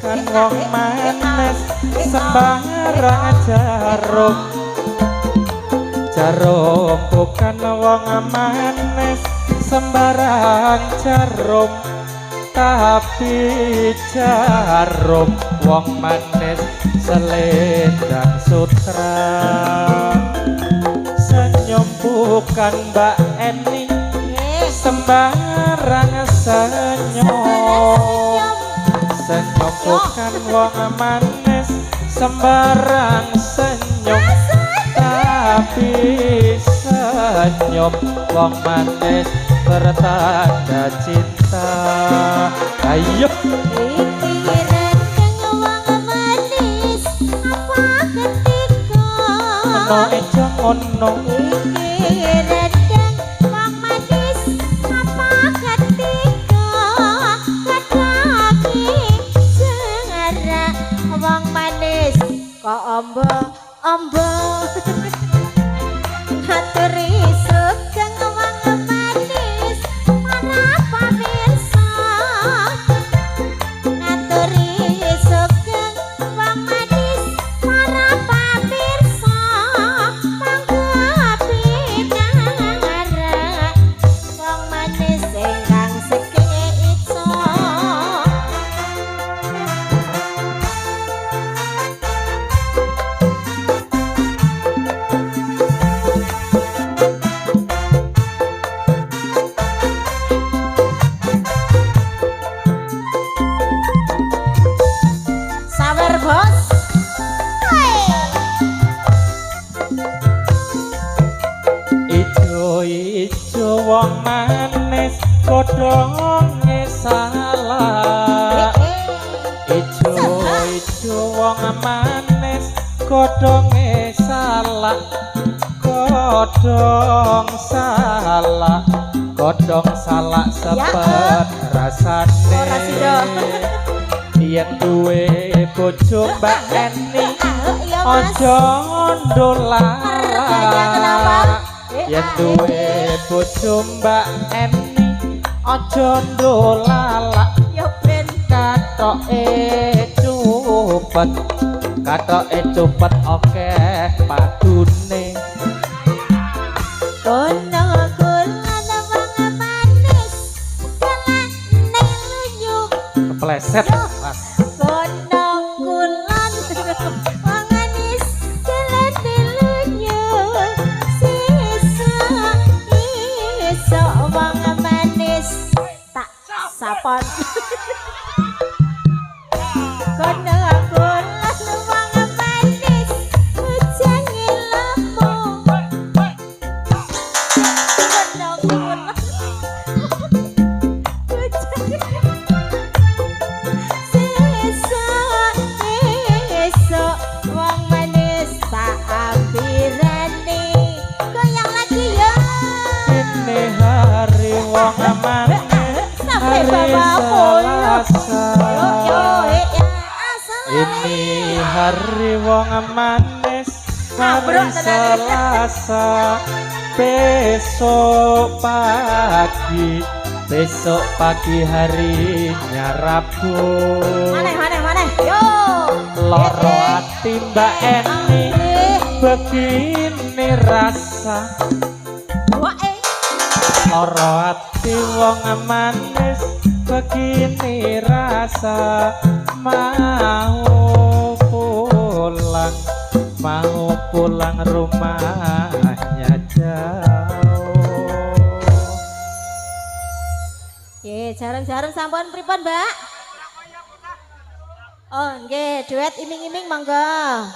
bukan wong manis sembarang jarum. Jarum bukan wong manis sembarang jarum, tapi jarum wong manis selendang sutra. Senyum bukan Mbak Eni sembarang senyum. Senyum bukan wong manis sembarang senyum, tapi senyum wong manis bertanda cinta. Ayo ono ejo ono kok ombo haturi sugeng wong manis para pamirsa. Ngaturi sugeng wong manis para pamirsa, mangga pinara wong manis ingkang sekitso. Ijo wong manis godhonge salah. Ijo wong manis godhonge salah. Godhong salah sepet rasane. Yen duwe bojo Mbak Eni aja ndolak. Yen duwe bojo Mbak Eni aja ndolak. Yo ben katoke cupet akeh padune. Kono kulan wong manis kelane lunyu Kepleset Mas. kono kulan wong manis kelane lunyu sisa wong manis tak sapon. Kono kulan wong manis ujange lemu. Kono kulan sisa wong manis tak ampirane. Goyang lagi ya. Ini hari wong manis, Sampai hari Bapak Selasa. Ini Ini hari wong manis, hari Selasa. Besok pagi harinya Rabu. mana yo Loro ati Mbak Eni begini rasa. Loro ati wong manis begini rasa. Mau pulang rumahnya jauh. Jarum-jarum sampun pripun Mbak? Oh nggih duet iming-iming monggo.